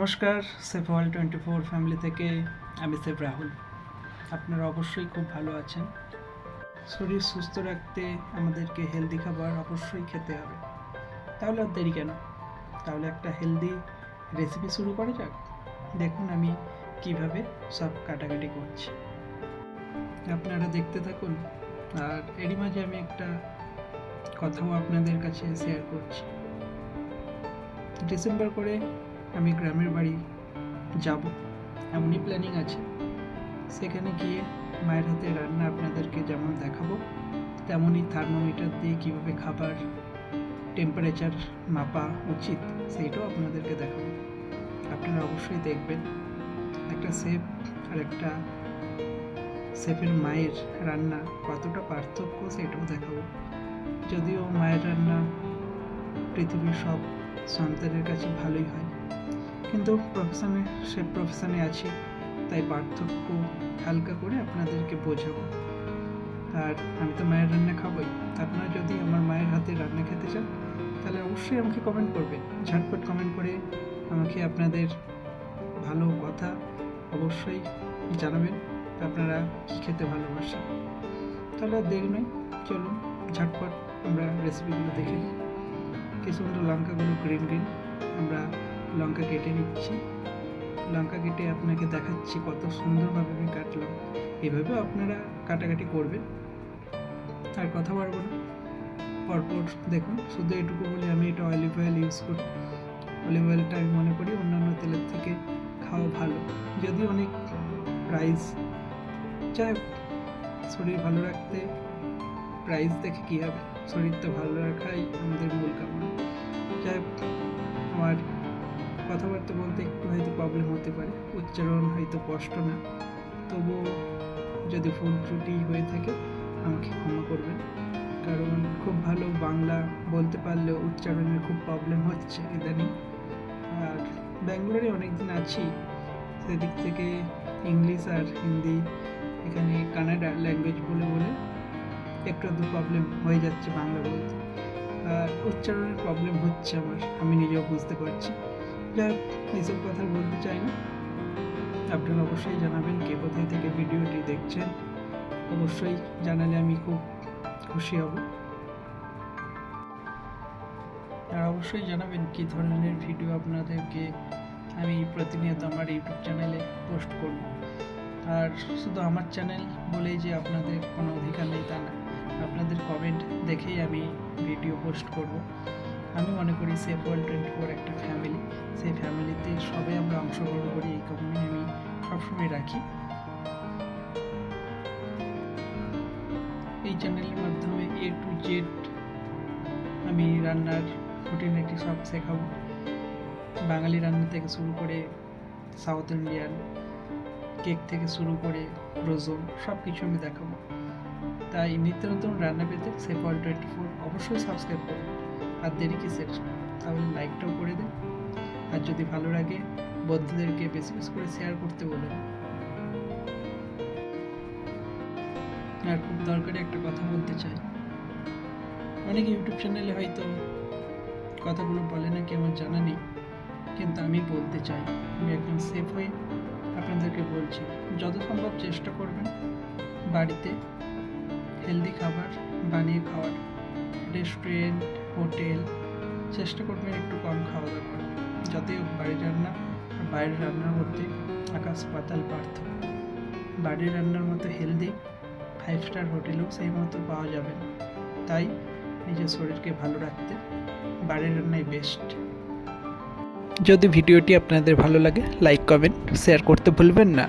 নমস্কার, safe world 24 family থেকে আমি সেফ রাহুল। আপনারা অবশ্যই খুব ভালো আছেন। শরীর সুস্থ রাখতে আমাদেরকে হেলদি খাবার অবশ্যই খেতে হবে। তাহলে আর দেরি কেন? তাহলে একটা হেলদি রেসিপি শুরু করা যাক। দেখুন আমি কিভাবে সব কাটাকাটি করছি, আপনারা দেখতে থাকুন। আর এরই মাঝে আমি একটা কথাও আপনাদের কাছে শেয়ার করছি। ডিসেম্বর করে আমি গ্রামের বাড়ি যাব, এমনই প্ল্যানিং আছে। সেখানে গিয়ে মায়ের হাতে রান্না আপনাদেরকে যেমন দেখাবো, তেমনই থার্মোমিটার দিয়ে কীভাবে খাবার টেম্পারেচার মাপা উচিত সেইটাও আপনাদেরকে দেখাবো। আপনারা অবশ্যই দেখবেন। একটা শেফ আর একটা শেফের মায়ের রান্না কতটা পার্থক্য সেটাও দেখাবো। যদিও মায়ের রান্না পৃথিবীর সব সন্তানের কাছে ভালোই হয়, কিন্তু শেফ প্রফেশনে আছি, তাই পার্থক্য হালকা করে আপনাদেরকে বোঝাবো। আর আমি তো মায়ের রান্না খাবোই। আপনারা যদি আমার মায়ের হাতে রান্না খেতে চান তাহলে অবশ্যই আমাকে কমেন্ট করবেন। ঝটপট কমেন্ট করে আমাকে আপনাদের ভালো কথা অবশ্যই জানাবেন, আপনারা কী খেতে ভালোবাসেন। তাহলে আর দেরি নয়, চলুন ঝটপট আমরা রেসিপিগুলো দেখে নিই। কি সুন্দর লঙ্কাগুলো গ্রিন গ্রিন, আমরা লঙ্কা কেটে নিচ্ছি। লঙ্কা কেটে আপনাকে দেখাচ্ছি কত সুন্দরভাবে আমি কাটলাম। এইভাবেও আপনারা কাটাকাটি করবেন। আর কথা বাড়বো না, পরপর দেখুন। শুধু এটুকু বলি, আমি এটা অলিভ অয়েল ইউজ করি। অলিভ অয়েলটা আমি মনে করি অন্যান্য তেলের থেকে খাওয়া ভালো, যদি অনেক প্রাইস। যাই হোক, শরীর ভালো রাখতে প্রাইস দেখে কী হবে, শরীরটা ভালো রাখাই আমাদের মূল কামনা। যাই হোক, আমার কথাবার্তা বলতে একটু হয়তো প্রবলেম হতে পারে, উচ্চারণ হয়তো স্পষ্ট না, তবুও যদি ভুল ত্রুটি হয়ে থাকে আমাকে ক্ষমা করবেন। কারণ খুব ভালো বাংলা বলতে পারলেও উচ্চারণের খুব প্রবলেম হচ্ছে ইদানিং। আর ব্যাঙ্গালোরে অনেক দিন আছি, সেদিক থেকে ইংলিশ আর হিন্দি, এখানে কানাডা ল্যাঙ্গুয়েজ বলে বলে একটু প্রবলেম হয়ে যাচ্ছে বাংলা বলতে। আর উচ্চারণের প্রবলেম হচ্ছে আমার, আমি নিজেও বুঝতে পারছি। যাই হোক, এইসব কথা বলতে চাই না। আপনারা অবশ্যই জানাবেন কে কোথায় থেকে ভিডিওটি দেখছেন। অবশ্যই জানালে আমি খুব খুশি হব। আর অবশ্যই জানাবেন কী ধরনের ভিডিও আপনাদেরকে আমি প্রতিনিয়ত আমার ইউটিউব চ্যানেলে পোস্ট করব। আর শুধু আমার চ্যানেল বলেই যে আপনাদের কোনো অধিকার নেই তা না, আপনাদের কমেন্ট দেখেই আমি ভিডিও পোস্ট করব। আমি মনে করি সেফ ওয়ার্ল্ড 24 একটা ফ্যামিলি, সেই ফ্যামিলিতে সবাই আমরা অংশগ্রহণ করি, এই কারণে আমি সবসময় রাখি। এই চ্যানেলের মাধ্যমে A to Z আমি রান্নার খুঁটিনাটি সব শেখাবো। বাঙালি রান্না থেকে শুরু করে সাউথ ইন্ডিয়ান, কেক থেকে শুরু করে ফ্রোজেন, সব কিছু আমি দেখাবো। তাই নিত্য নতুন রান্না পেতে সেফ ওয়ার্ল্ড 24 অবশ্যই সাবস্ক্রাইব করুন। আর দেরি কিসের, তাহলে লাইকটাও করে দেন। আর যদি ভালো লাগে বন্ধুদেরকে বেশি বেশি করে শেয়ার করতে বলুন। আর খুব দরকারি একটা কথা বলতে চাই। অনেক ইউটিউব চ্যানেলে হয়তো কথাগুলো বলে নাকি আমার জানা নেই, কিন্তু আমি বলতে চাই, আমি একদম সেফ হয়ে আপনাদেরকে বলছি, যত সম্ভব চেষ্টা করবেন বাড়িতে হেলদি খাবার বানিয়ে খাওয়ার। রেস্টুরেন্ট, হোটেল চেষ্টা করবেন একটু কম খাওয়া দাওয়া করার। যতই বাড়ির রান্না আর বাইরের রান্নার মধ্যে আকাশ পাতাল পার্থক্য। বাড়ির রান্নার মতো হেলদি 5 স্টার হোটেলেও সেই মতো পাওয়া যাবে না। তাই নিজের শরীরকে ভালো রাখতে বাড়ির রান্নাই বেস্ট। যদি ভিডিওটি আপনাদের ভালো লাগে লাইক কমেন্ট শেয়ার করতে ভুলবেন না।